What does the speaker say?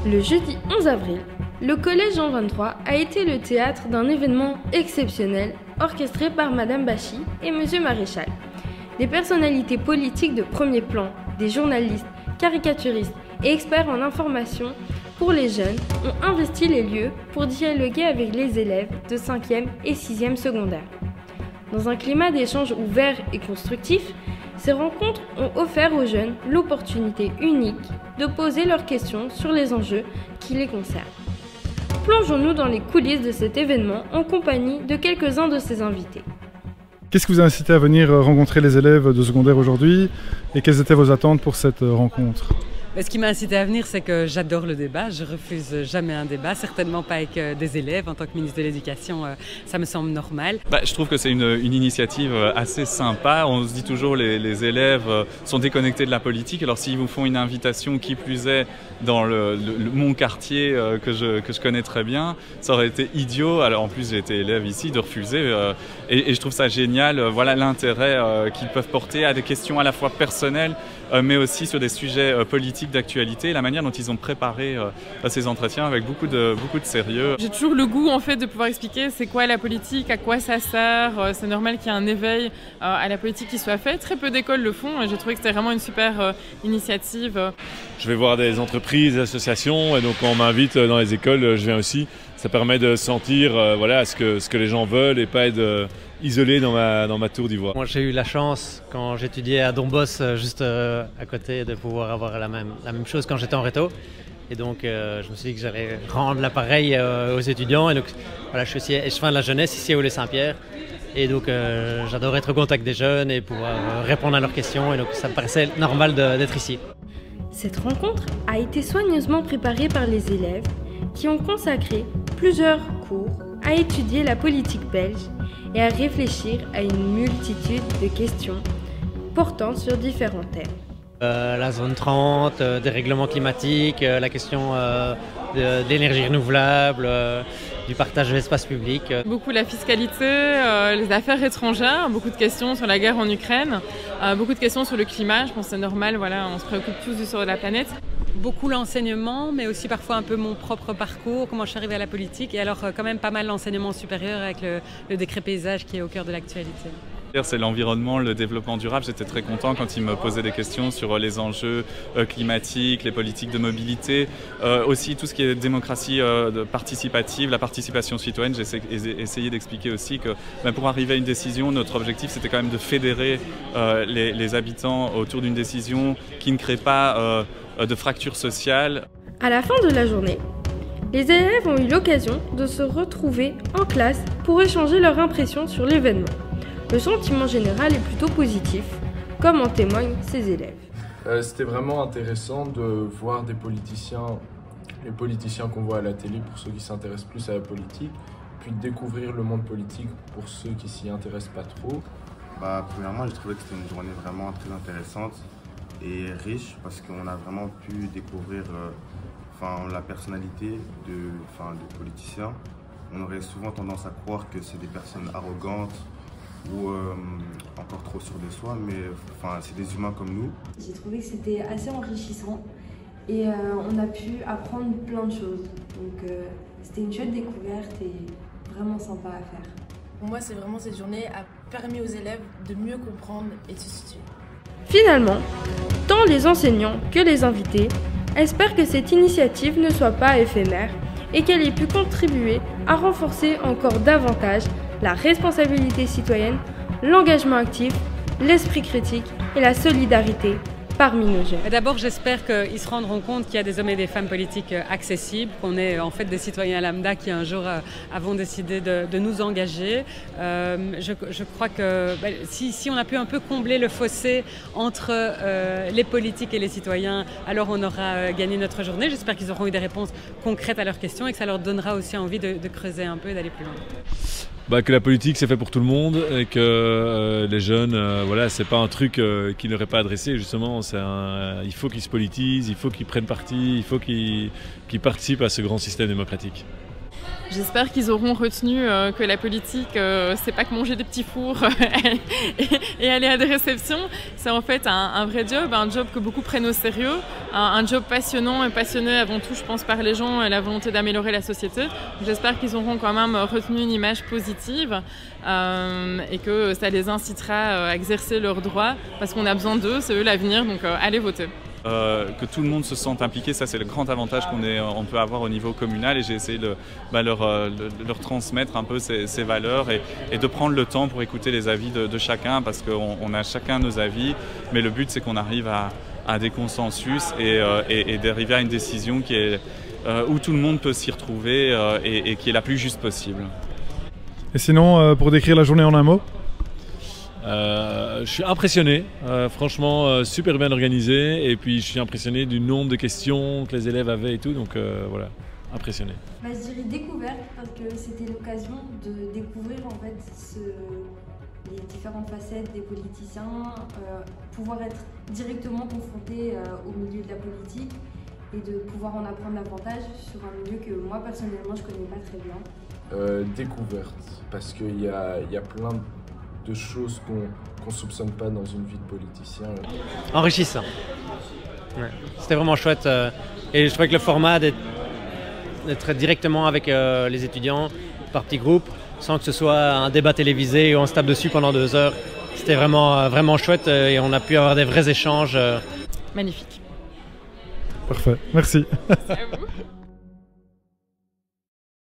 Le jeudi 11 avril, le collège Jean 23 a été le théâtre d'un événement exceptionnel orchestré par Madame Bachy et Monsieur Maréchal. Des personnalités politiques de premier plan, des journalistes, caricaturistes et experts en information pour les jeunes ont investi les lieux pour dialoguer avec les élèves de 5e et 6e secondaire. Dans un climat d'échange ouvert et constructif, ces rencontres ont offert aux jeunes l'opportunité unique de poser leurs questions sur les enjeux qui les concernent. Plongeons-nous dans les coulisses de cet événement en compagnie de quelques-uns de ses invités. Qu'est-ce qui vous a incité à venir rencontrer les élèves de secondaire aujourd'hui et quelles étaient vos attentes pour cette rencontre ? Ce qui m'a incité à venir, c'est que j'adore le débat. Je refuse jamais un débat, certainement pas avec des élèves. En tant que ministre de l'Éducation, ça me semble normal. Je trouve que c'est une initiative assez sympa. On se dit toujours les élèves sont déconnectés de la politique. Alors s'ils vous font une invitation, qui plus est, dans mon quartier que je connais très bien, ça aurait été idiot. Alors en plus j'ai été élève ici, de refuser. Et je trouve ça génial. Voilà l'intérêt qu'ils peuvent porter à des questions à la fois personnelles, mais aussi sur des sujets politiques d'actualité, la manière dont ils ont préparé ces entretiens avec beaucoup de sérieux. J'ai toujours le goût en fait de pouvoir expliquer c'est quoi la politique, à quoi ça sert. C'est normal qu'il y ait un éveil à la politique qui soit fait. Très peu d'écoles le font et j'ai trouvé que c'était vraiment une super initiative. Je vais voir des entreprises, des associations et donc quand on m'invite dans les écoles, je viens aussi. Ça permet de sentir voilà, ce que les gens veulent et pas être isolé dans ma tour d'ivoire. Moi j'ai eu la chance quand j'étudiais à Dombos juste à côté de pouvoir avoir la même chose quand j'étais en réto. Et donc je me suis dit que j'allais rendre l'appareil aux étudiants. Et donc voilà, je suis aussi échevin de la jeunesse ici au Lait Saint-Pierre. Et donc j'adore être au contact des jeunes et pouvoir répondre à leurs questions. Et donc ça me paraissait normal d'être ici. Cette rencontre a été soigneusement préparée par les élèves qui ont consacré plusieurs cours à étudier la politique belge et à réfléchir à une multitude de questions portant sur différents thèmes. La zone 30, dérèglement climatique, la question de l'énergie renouvelable, du partage de l'espace public. Beaucoup la fiscalité, les affaires étrangères, beaucoup de questions sur la guerre en Ukraine, beaucoup de questions sur le climat. Je pense que c'est normal, voilà, on se préoccupe tous du sort de la planète. Beaucoup l'enseignement, mais aussi parfois un peu mon propre parcours, comment je suis arrivée à la politique. Et alors quand même pas mal l'enseignement supérieur avec le décret paysage qui est au cœur de l'actualité. C'est l'environnement, le développement durable. J'étais très content quand ils me posaient des questions sur les enjeux climatiques, les politiques de mobilité, aussi tout ce qui est démocratie participative, la participation citoyenne. J'ai essayé d'expliquer aussi que pour arriver à une décision, notre objectif c'était quand même de fédérer les habitants autour d'une décision qui ne crée pas de fracture sociale. À la fin de la journée, les élèves ont eu l'occasion de se retrouver en classe pour échanger leurs impressions sur l'événement. Le sentiment général est plutôt positif, comme en témoignent ces élèves. C'était vraiment intéressant de voir les politiciens qu'on voit à la télé pour ceux qui s'intéressent plus à la politique, puis de découvrir le monde politique pour ceux qui s'y intéressent pas trop. Premièrement, j'ai trouvé que c'était une journée vraiment très intéressante et riche parce qu'on a vraiment pu découvrir la personnalité de politiciens. On aurait souvent tendance à croire que c'est des personnes arrogantes ou encore trop sûrs de soi, mais c'est des humains comme nous. J'ai trouvé que c'était assez enrichissant et on a pu apprendre plein de choses. Donc c'était une chouette découverte et vraiment sympa à faire. Pour moi, c'est vraiment cette journée a permis aux élèves de mieux comprendre et de se situer. Finalement, tant les enseignants que les invités espèrent que cette initiative ne soit pas éphémère et qu'elle ait pu contribuer à renforcer encore davantage la responsabilité citoyenne, l'engagement actif, l'esprit critique et la solidarité parmi nos jeunes. D'abord, j'espère qu'ils se rendront compte qu'il y a des hommes et des femmes politiques accessibles, qu'on est en fait des citoyens lambda qui un jour avons décidé de nous engager. Je crois que si on a pu un peu combler le fossé entre les politiques et les citoyens, alors on aura gagné notre journée. J'espère qu'ils auront eu des réponses concrètes à leurs questions et que ça leur donnera aussi envie de creuser un peu et d'aller plus loin. Que la politique c'est fait pour tout le monde et que les jeunes, c'est pas un truc qui leur est pas adressé justement. Il faut qu'ils se politisent, il faut qu'ils prennent parti, il faut qu'ils participent à ce grand système démocratique. J'espère qu'ils auront retenu que la politique, c'est pas que manger des petits fours et aller à des réceptions. C'est en fait un vrai job, un job que beaucoup prennent au sérieux, un job passionnant et passionné avant tout, je pense, par les gens et la volonté d'améliorer la société. J'espère qu'ils auront quand même retenu une image positive et que ça les incitera à exercer leurs droits parce qu'on a besoin d'eux, c'est eux l'avenir, donc allez voter. Que tout le monde se sente impliqué, ça c'est le grand avantage qu'on peut avoir au niveau communal, et j'ai essayé de leur transmettre un peu ces valeurs et de prendre le temps pour écouter les avis de chacun, parce qu'on a chacun nos avis, mais le but c'est qu'on arrive à des consensus et d'arriver à une décision qui est, où tout le monde peut s'y retrouver et qui est la plus juste possible. Et sinon, pour décrire la journée en un mot? Je suis impressionné, franchement super bien organisé, et puis je suis impressionné du nombre de questions que les élèves avaient et tout, donc voilà, impressionné. Je dirais découverte parce que c'était l'occasion de découvrir en fait les différentes facettes des politiciens, pouvoir être directement confronté au milieu de la politique et de pouvoir en apprendre davantage sur un milieu que moi personnellement je connais pas très bien. Découverte parce qu'il y a plein de choses qu'on soupçonne pas dans une vie de politicien. Enrichissant. Ouais. C'était vraiment chouette. Et je trouvais que le format d'être directement avec les étudiants, par petits groupes, sans que ce soit un débat télévisé où on se tape dessus pendant 2 heures, c'était vraiment chouette et on a pu avoir des vrais échanges. Magnifique. Parfait, merci. Merci à vous.